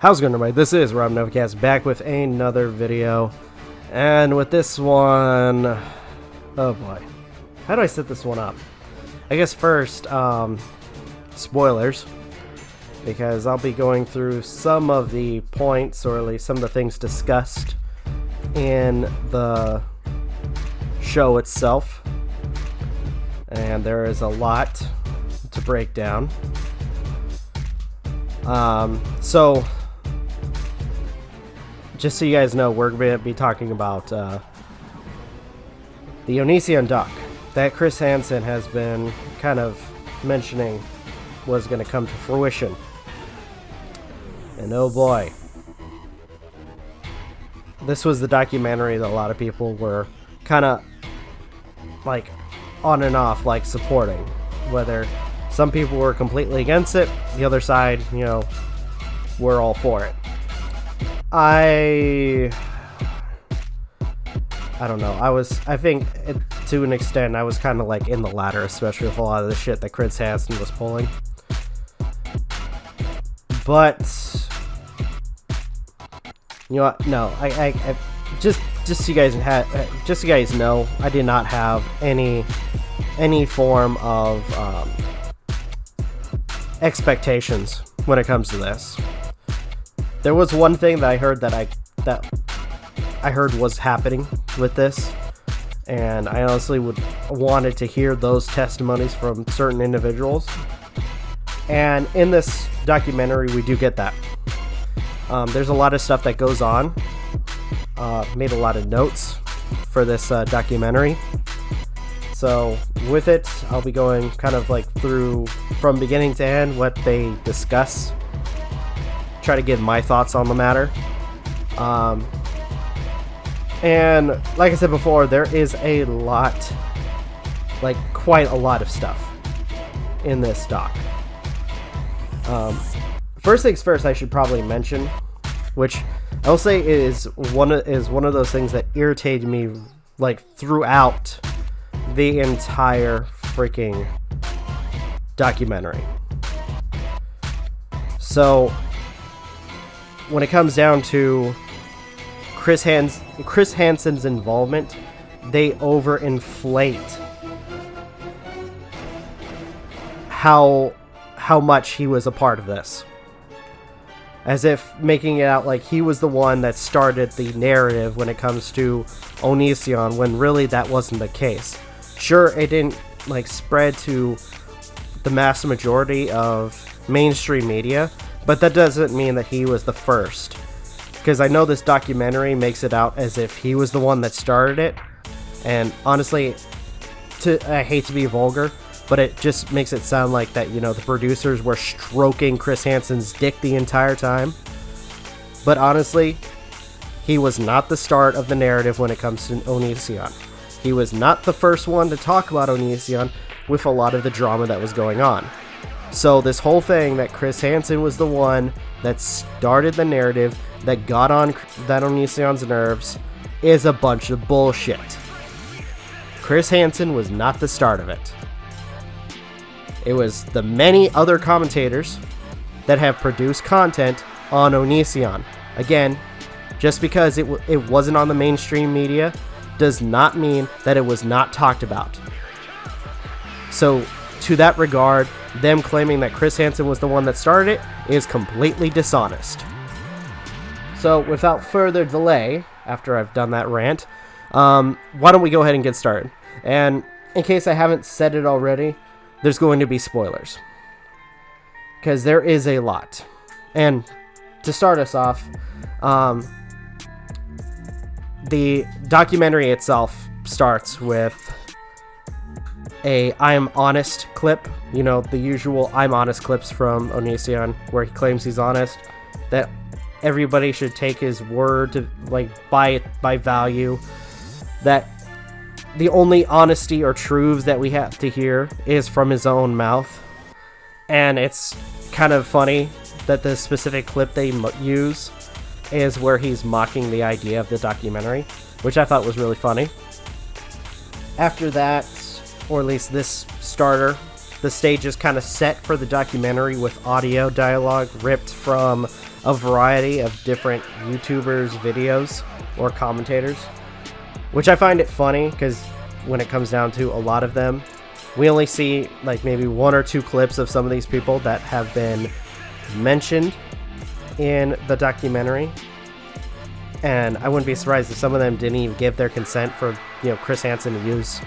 How's it going, everybody? This is Novakast back with another video, and with this one, oh boy, how do I set this one up? I guess first, spoilers, because I'll be going through some of the points, or at least some of the things discussed in the show itself, and there is a lot to break down. So just so you guys know, we're going to be talking about the Onision duck that Chris Hansen has been kind of mentioning was going to come to fruition. And oh boy, this was the documentary that a lot of people were kind of like on and off, like supporting. Whether some people were completely against it, the other side, you know, we're all for it. I don't know. I think to an extent I was kind of like in the latter, especially with a lot of the shit that Chris Hansen was pulling. But you know what? No, I just so you guys know, I did not have any form of expectations when it comes to this. There was one thing that I heard that I heard was happening with this, and I honestly wanted to hear those testimonies from certain individuals. And in this documentary, we do get that. There's a lot of stuff that goes on. Made a lot of notes for this documentary. So with it, I'll be going kind of like through from beginning to end what they discuss. Try to give my thoughts on the matter. And like I said before, there is a lot, like quite a lot of stuff in this doc. First things first, I should probably mention, which I'll say is one of those things that irritated me like throughout the entire freaking documentary. So when it comes down to Chris Hansen's involvement, they overinflate how much he was a part of this, as if making it out like he was the one that started the narrative when it comes to Onision, when really that wasn't the case. Sure, it didn't like spread to the mass majority of mainstream media, but that doesn't mean that he was the first. Because I know this documentary makes it out as if he was the one that started it, and honestly, I hate to be vulgar, but it just makes it sound like that, you know, the producers were stroking Chris Hansen's dick the entire time. But honestly, he was not the start of the narrative when it comes to Onision. He was not the first one to talk about Onision with a lot of the drama that was going on. So this whole thing that Chris Hansen was the one that started the narrative that got on that Onision's nerves is a bunch of bullshit. Chris Hansen was not the start of it. It was the many other commentators that have produced content on Onision. Again, just because it wasn't on the mainstream media does not mean that it was not talked about. So to that regard, them claiming that Chris Hansen was the one that started it is completely dishonest. So without further delay, after I've done that rant, why don't we go ahead and get started? And in case I haven't said it already, there's going to be spoilers, because there is a lot. And to start us off, the documentary itself starts with a I'm honest clip, you know, the usual I'm honest clips from Onision, where he claims he's honest, that everybody should take his word to like by value, that the only honesty or truths that we have to hear is from his own mouth. And it's kind of funny that the specific clip they use is where he's mocking the idea of the documentary, which I thought was really funny. After that, or at least this starter, the stage is kind of set for the documentary with audio dialogue ripped from a variety of different YouTubers' videos or commentators, which I find it funny because when it comes down to a lot of them, we only see like maybe 1 or 2 clips of some of these people that have been mentioned in the documentary, and I wouldn't be surprised if some of them didn't even give their consent for, you know, Chris Hansen to use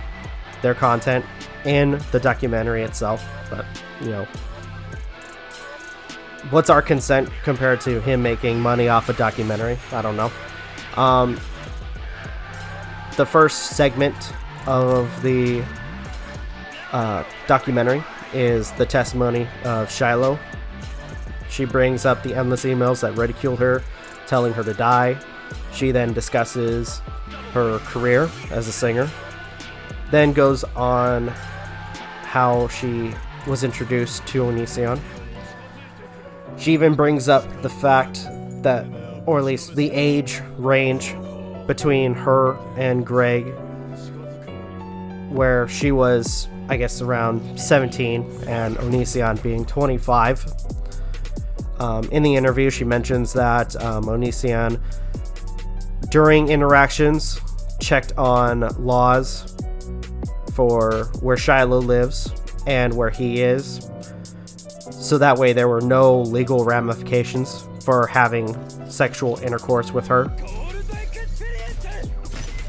their content in the documentary itself. But, you know, what's our consent compared to him making money off a documentary? I don't know. The first segment of the documentary is the testimony of Shiloh. She brings up the endless emails that ridiculed her, telling her to die. She then discusses her career as a singer, then goes on how she was introduced to Onision. She even brings up the fact that, or at least the age range between her and Greg, where she was, I guess, around 17 and Onision being 25. In the interview, she mentions that Onision, during interactions, checked on laws for where Shiloh lives and where he is, so that way there were no legal ramifications for having sexual intercourse with her.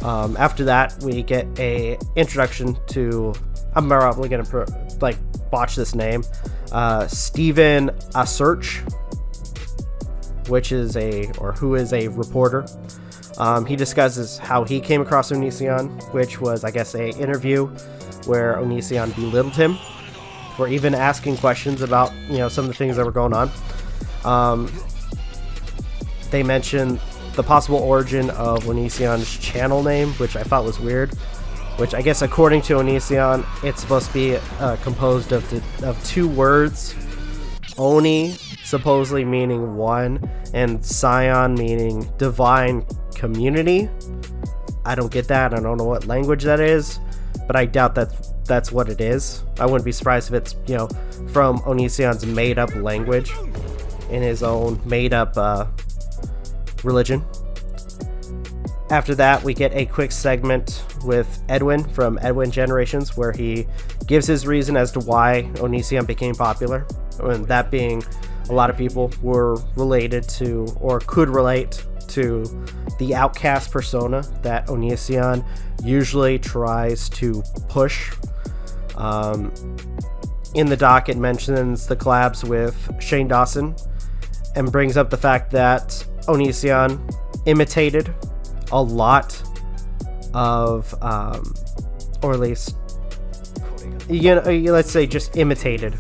After that, we get a introduction to, I'm probably gonna botch this name, Stephen Aserch, who is a reporter. He discusses how he came across Onision, which was, I guess, a interview where Onision belittled him for even asking questions about, you know, some of the things that were going on. They mentioned the possible origin of Onision's channel name, which I thought was weird. Which I guess, according to Onision, it's supposed to be composed of 2 words. Oni, supposedly meaning one, and Sion meaning divine community. I don't get that. I don't know what language that is, but I doubt that's what it is. I wouldn't be surprised if it's, you know, from Onision's made-up language in his own made-up religion. After that, we get a quick segment with Edwin from Edwin Generations, where he gives his reason as to why Onision became popular, and that being a lot of people were related to, or could relate to, the outcast persona that Onision usually tries to push. In the doc, it mentions the collabs with Shane Dawson and brings up the fact that Onision imitated a lot of, or at least, you know, let's say just imitated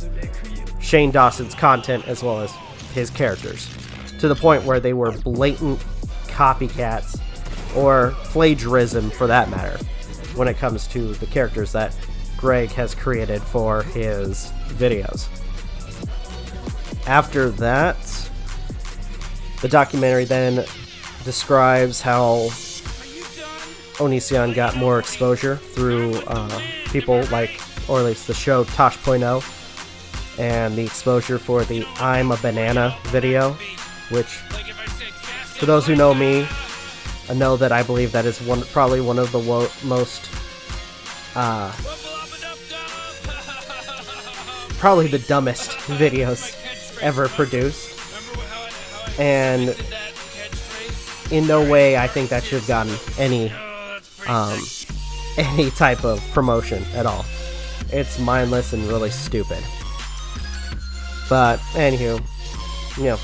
Shane Dawson's content as well as his characters, to the point where they were blatant copycats, or plagiarism for that matter, when it comes to the characters that Greg has created for his videos. After that, the documentary then describes how Onision got more exposure through people like, or at least the show Tosh.0, and the exposure for the I'm a Banana video, which, for those who know me, know that I believe that is probably one of the most, probably the dumbest videos ever produced. And in no way I think that should have gotten any type of promotion at all. It's mindless and really stupid. But anywho, you know,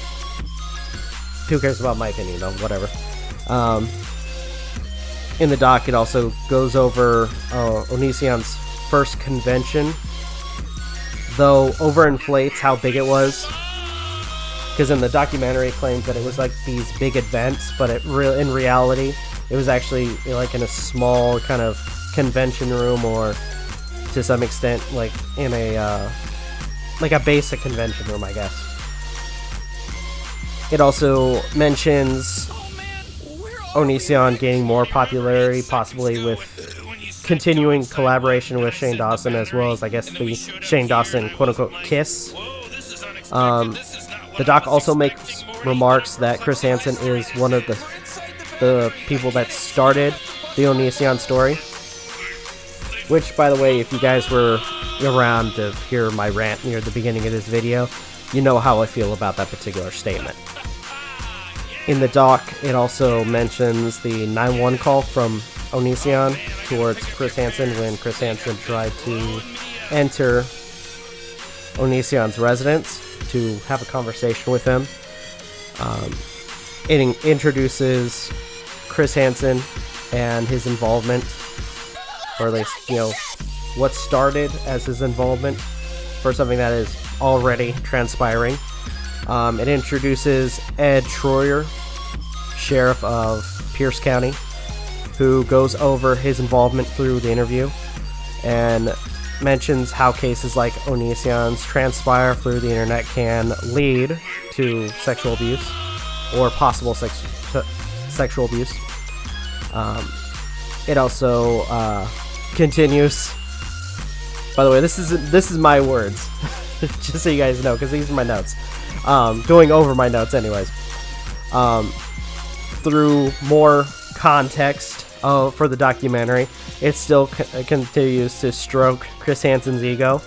who cares about my opinion though? Whatever. In the doc, it also goes over Onision's first convention, though overinflates how big it was. Because in the documentary, it claims that it was like these big events, but in reality, it was actually like in a small kind of convention room, or to some extent, like in a like a basic convention room, I guess. It also mentions Onision gaining more popularity, possibly with continuing collaboration with Shane Dawson, as well as, I guess, the Shane Dawson quote-unquote kiss. The doc also makes remarks that Chris Hansen is one of the people that started the Onision story. Which, by the way, if you guys were around to hear my rant near the beginning of this video, you know how I feel about that particular statement. In the doc, it also mentions the 911 call from Onision towards Chris Hansen when Chris Hansen tried to enter Onision's residence to have a conversation with him. It introduces Chris Hansen and his involvement, or at least, what started as his involvement for something that is already transpiring. It introduces Ed Troyer, sheriff of Pierce County, who goes over his involvement through the interview and mentions how cases like Onision's transpire through the internet can lead to sexual abuse or possible sexual abuse. It also continues. By the way, this is my words, just so you guys know, because these are my notes. Going over my notes, anyways. Through more context for the documentary, it still continues to stroke Chris Hansen's ego.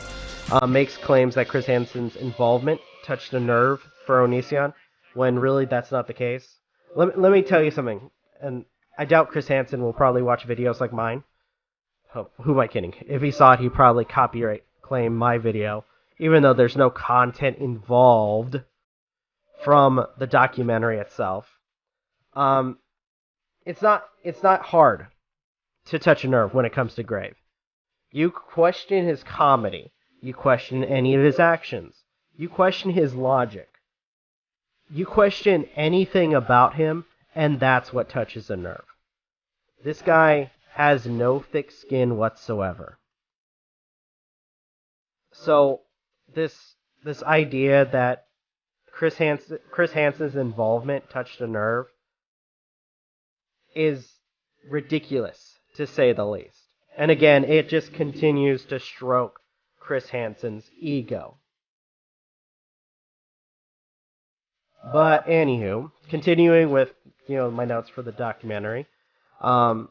Makes claims that Chris Hansen's involvement touched a nerve for Onision, when really that's not the case. Let me tell you something, and I doubt Chris Hansen will probably watch videos like mine. Oh, who am I kidding? If he saw it, he'd probably copyright claim my video, even though there's no content involved from the documentary itself. It's not hard to touch a nerve when it comes to Grave. You question his comedy. You question any of his actions. You question his logic. You question anything about him, and that's what touches a nerve. This guy has no thick skin whatsoever. So this idea that Chris Hansen's involvement touched a nerve is ridiculous, to say the least. And again, it just continues to stroke Chris Hansen's ego. But anywho, continuing with my notes for the documentary, the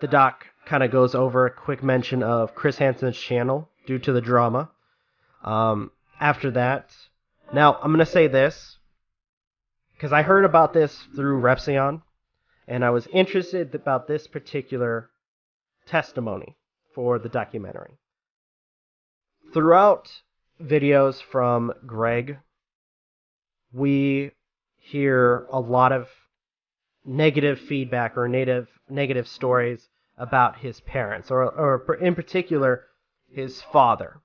doc kind of goes over a quick mention of Chris Hansen's channel due to the drama. After that, now I'm going to say this, because I heard about this through Repsion, and I was interested about this particular testimony for the documentary. Throughout videos from Greg, we hear a lot of negative feedback or negative stories about his parents, or in particular, his father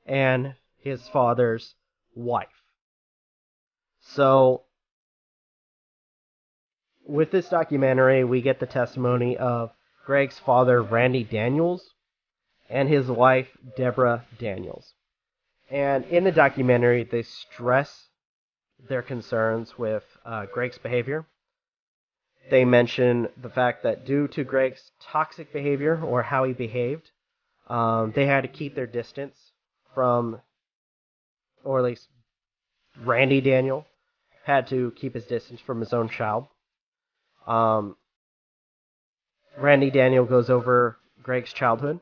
and his father's wife. So, with this documentary, we get the testimony of Greg's father, Randy Daniels, and his wife, Deborah Daniels. And in the documentary, they stress their concerns with Greg's behavior. They mention the fact that due to Greg's toxic behavior, or how he behaved, they had to keep their distance from, or at least Randy Daniel had to keep his distance from his own child. Randy Daniel goes over Greg's childhood,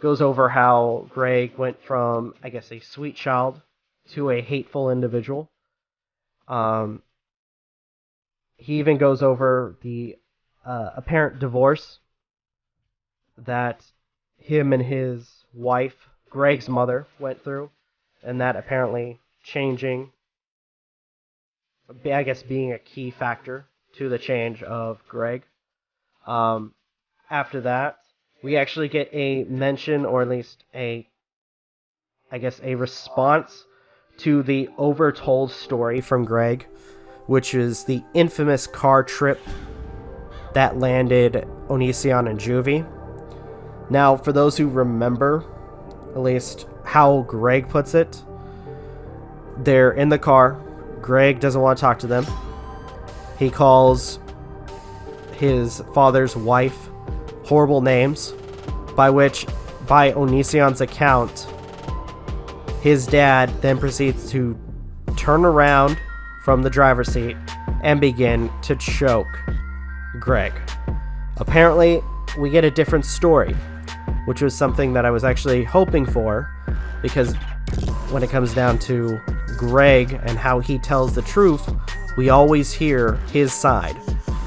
goes over how Greg went from, I guess, a sweet child to a hateful individual. He even goes over the apparent divorce that him and his wife, Greg's mother, went through, and that apparently changing, I guess, being a key factor to the change of Greg. After that, we actually get a mention, or at least a response to the overtold story from Greg, which is the infamous car trip that landed Onision and Juvie. Now, for those who remember, at least how Greg puts it, they're in the car. Greg doesn't want to talk to them. He calls his father's wife horrible names, by Onision's account, His dad then proceeds to turn around from the driver's seat and begin to choke Greg. Apparently, we get a different story, which was something that I was actually hoping for, because when it comes down to Greg and how he tells the truth, we always hear his side.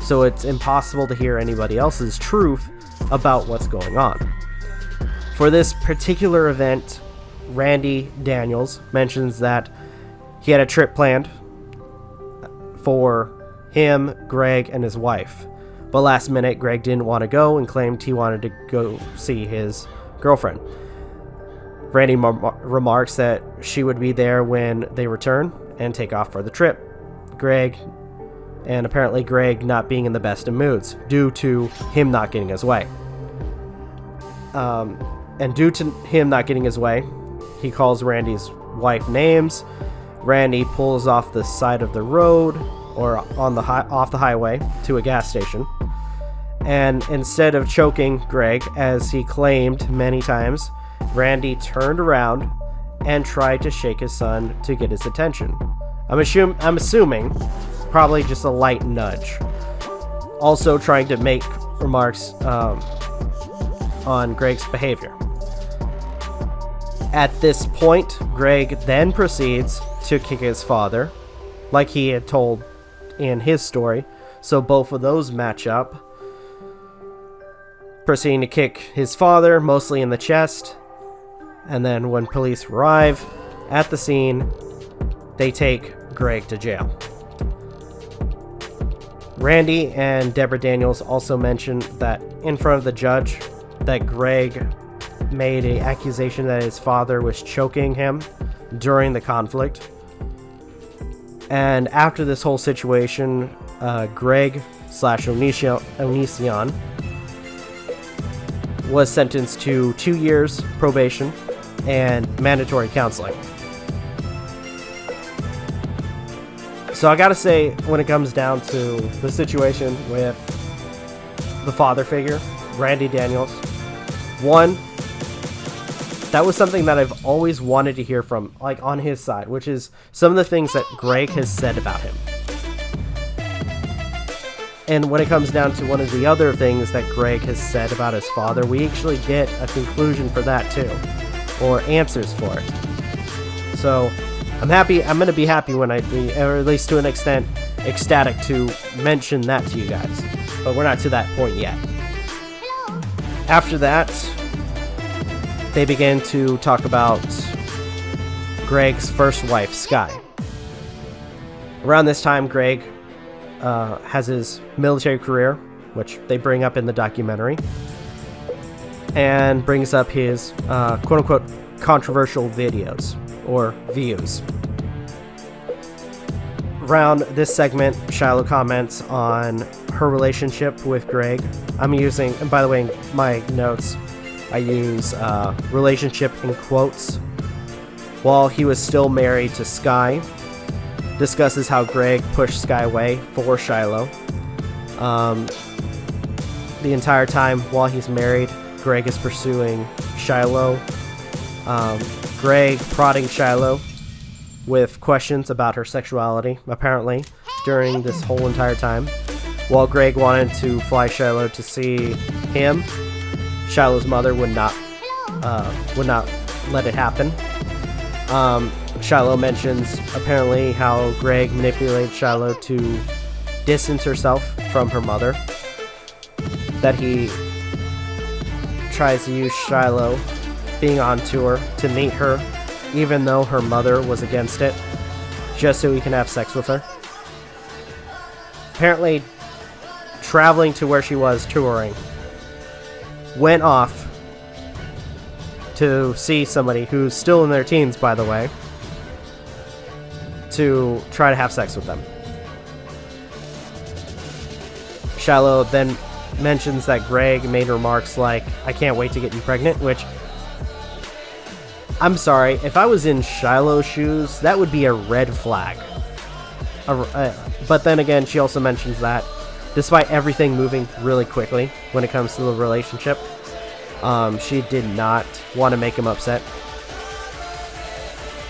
So it's impossible to hear anybody else's truth about what's going on. For this particular event, Randy Daniels mentions that he had a trip planned for him, Greg, and his wife. But last minute, Greg didn't want to go and claimed he wanted to go see his girlfriend. Randy remarks that she would be there when they return and take off for the trip. Apparently Greg not being in the best of moods due to him not getting his way. And due to him not getting his way, he calls Randy's wife names. Randy pulls off the side of the road or off the highway to a gas station. And instead of choking Greg, as he claimed many times, Randy turned around and tried to shake his son to get his attention. I'm assuming probably just a light nudge. Also trying to make remarks on Greg's behavior. At this point, Greg then proceeds to kick his father, like he had told in his story, so both of those match up. Proceeding to kick his father, mostly in the chest, and then when police arrive at the scene, they take Greg to jail. Randy and Deborah Daniels also mentioned that in front of the judge that Greg made an accusation that his father was choking him during the conflict. And after this whole situation, Greg/Onision was sentenced to 2 years probation and mandatory counseling. So I gotta say, when it comes down to the situation with the father figure, Randy Daniels, one, that was something that I've always wanted to hear from, like, on his side, which is some of the things that Greg has said about him. And when it comes down to one of the other things that Greg has said about his father, we actually get a conclusion for that too, or answers for it. So I'm going to be happy when I do, or at least to an extent, ecstatic to mention that to you guys. But we're not to that point yet. After that, they begin to talk about Greg's first wife, Sky. Around this time, Greg has his military career, which they bring up in the documentary, and brings up his quote-unquote controversial videos, or views. Around this segment, Shiloh comments on her relationship with Greg. I'm using, and by the way, in my notes, I use relationship in quotes. While he was still married to Sky, discusses how Greg pushed Sky away for Shiloh. The entire time while he's married, Greg is pursuing Shiloh. Greg prodding Shiloh with questions about her sexuality, apparently, during this whole entire time. While Greg wanted to fly Shiloh to see him, Shiloh's mother would not let it happen. Shiloh mentions apparently how Greg manipulated Shiloh to distance herself from her mother. That he tries to use Shiloh being on tour to meet her, even though her mother was against it, just so he can have sex with her. Apparently, traveling to where she was touring, went off to see somebody who's still in their teens, by the way, to try to have sex with them. Shiloh then mentions that Greg made remarks like, "I can't wait to get you pregnant," which, I'm sorry, if I was in Shiloh's shoes, that would be a red flag. But then again, she also mentions that despite everything moving really quickly when it comes to the relationship, she did not want to make him upset.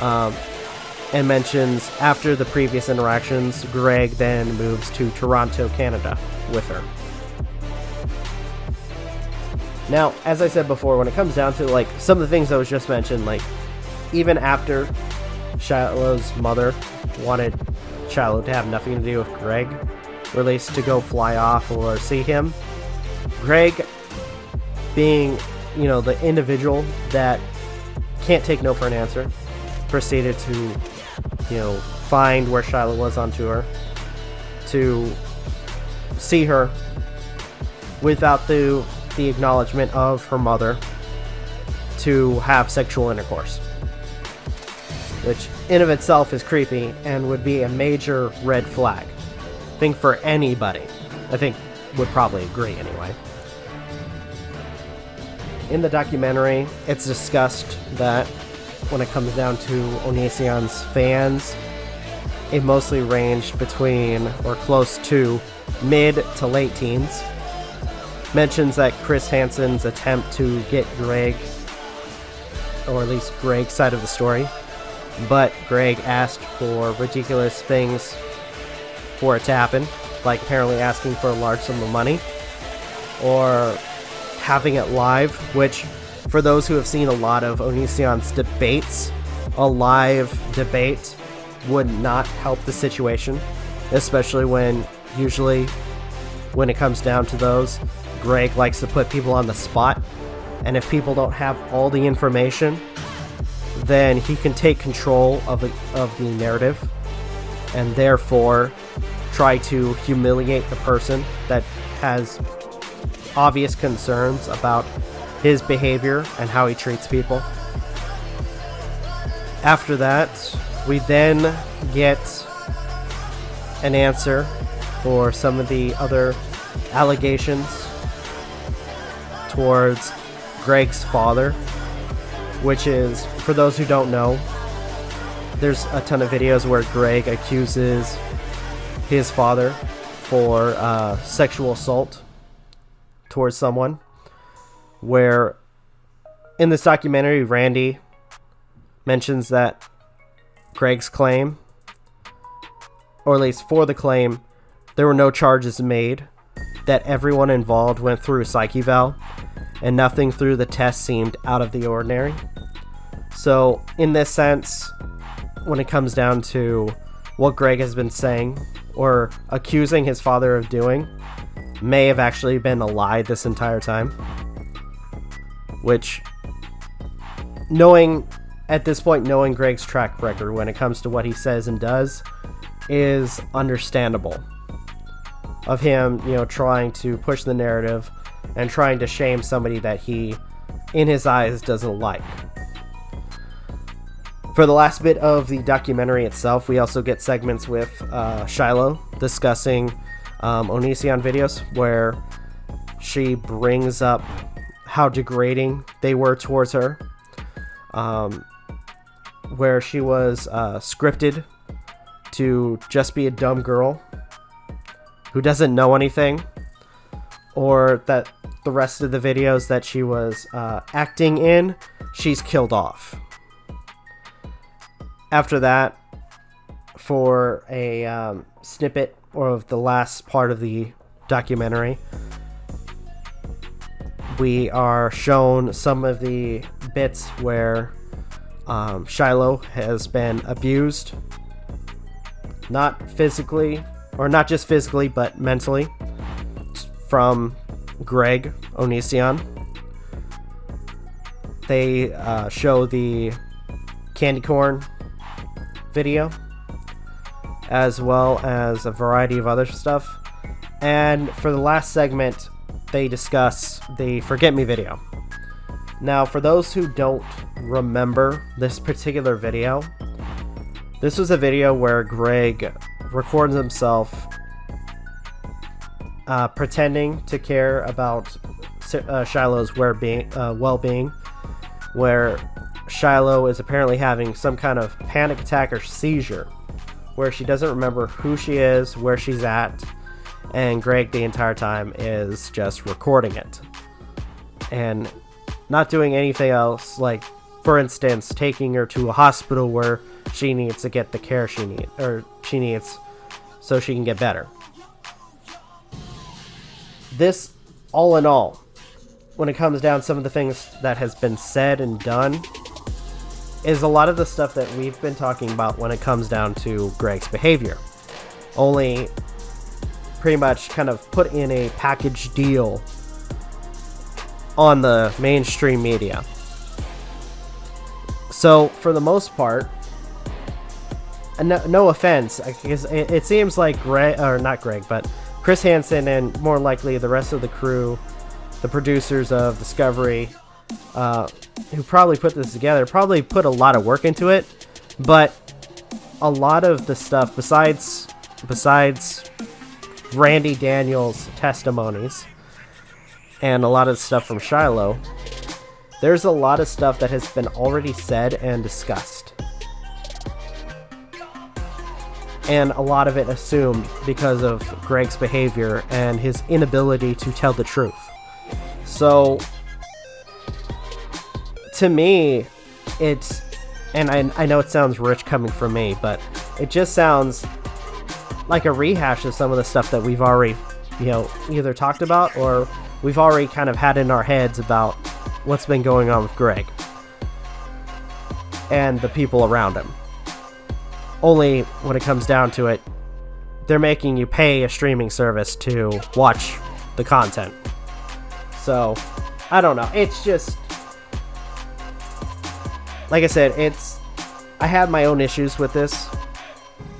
and mentions after the previous interactions, Greg then moves to Toronto, Canada with her. Now, as I said before, when it comes down to like some of the things that was just mentioned, like even after Shiloh's mother wanted Shiloh to have nothing to do with Greg, or at least to go fly off or see him, Greg, being, you know, the individual that can't take no for an answer, proceeded to, you know, find where Shiloh was on tour, to see her without the acknowledgement of her mother, to have sexual intercourse, which in of itself is creepy and would be a major red flag. I think for anybody, I think would probably agree anyway. In the documentary, it's discussed that when it comes down to Onision's fans, it mostly ranged between or close to mid to late teens. Mentions that Chris Hansen's attempt to get Greg, or at least Greg's side of the story, but Greg asked for ridiculous things for it to happen, like apparently asking for a large sum of money, or having it live, which for those who have seen a lot of Onision's debates, a live debate would not help the situation, especially when usually when it comes down to those, Greg likes to put people on the spot, and if people don't have all the information, then he can take control of the narrative, and therefore try to humiliate the person that has obvious concerns about his behavior and how he treats people. After that, we then get an answer for some of the other allegations towards Greg's father, which is, for those who don't know, there's a ton of videos where Greg accuses his father for sexual assault towards someone, where in this documentary, Randy mentions that Greg's claim, or at least for the claim, there were no charges made, that everyone involved went through a psych eval, and nothing through the test seemed out of the ordinary. So, in this sense, when it comes down to what Greg has been saying, or accusing his father of doing, may have actually been a lie this entire time. Which, at this point, knowing Greg's track record when it comes to what he says and does, is understandable. Of him, trying to push the narrative and trying to shame somebody that he, in his eyes, doesn't like. For the last bit of the documentary itself, we also get segments with Shiloh discussing Onision videos, where she brings up how degrading they were towards her, where she was scripted to just be a dumb girl who doesn't know anything, or that the rest of the videos that she was acting in, she's killed off. After that, for a snippet of the last part of the documentary, we are shown some of the bits where Shiloh has been abused, not physically, or not just physically, but mentally, from Greg Onision. They show the candy corn video, as well as a variety of other stuff. And for the last segment, they discuss the Forget Me video. Now, for those who don't remember this particular video, this was a video where Greg records himself pretending to care about Shiloh's well-being, where Shiloh is apparently having some kind of panic attack or seizure, where she doesn't remember who she is, where she's at, and Greg the entire time is just recording it and not doing anything else, like For instance, taking her to a hospital where she needs to get the care she needs so she can get better. This, all in all, when it comes down to some of the things that has been said and done, is a lot of the stuff that we've been talking about when it comes down to Greg's behavior. Only pretty much kind of put in a package deal on the mainstream media. So, for the most part, no offense, because it seems like Chris Hansen and more likely the rest of the crew, the producers of Discovery, who probably put this together, probably put a lot of work into it, but a lot of the stuff, besides Randy Daniels' testimonies and a lot of stuff from Shiloh, there's a lot of stuff that has been already said and discussed. And a lot of it assumed because of Greg's behavior and his inability to tell the truth. So, to me, it's, and I know it sounds rich coming from me, but it just sounds like a rehash of some of the stuff that we've already, either talked about or we've already kind of had in our heads about what's been going on with Greg and the people around him. Only when it comes down to it, they're making you pay a streaming service to watch the content. So, I don't know. It's just, like I said, I have my own issues with this,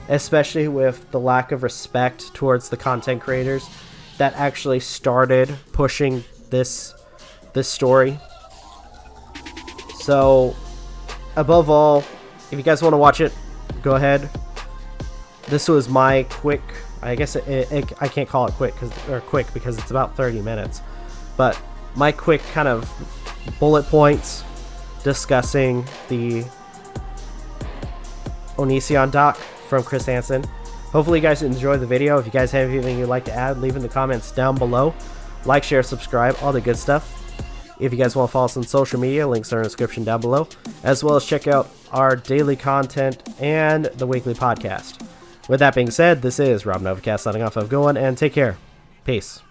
especially with the lack of respect towards the content creators that actually started pushing this story. So, above all, if you guys want to watch it, go ahead. This was my quick, I guess I can't call it quick because it's about 30 minutes, but my quick kind of bullet points discussing the Onision doc from Chris Hansen. Hopefully you guys enjoyed the video. If you guys have anything you'd like to add, leave in the comments down below. Like, share, subscribe, all the good stuff. If you guys want to follow us on social media, links are in the description down below, as well as check out our daily content and the weekly podcast. With that being said, this is Rob Novakast signing off. Have a good one and take care. Peace.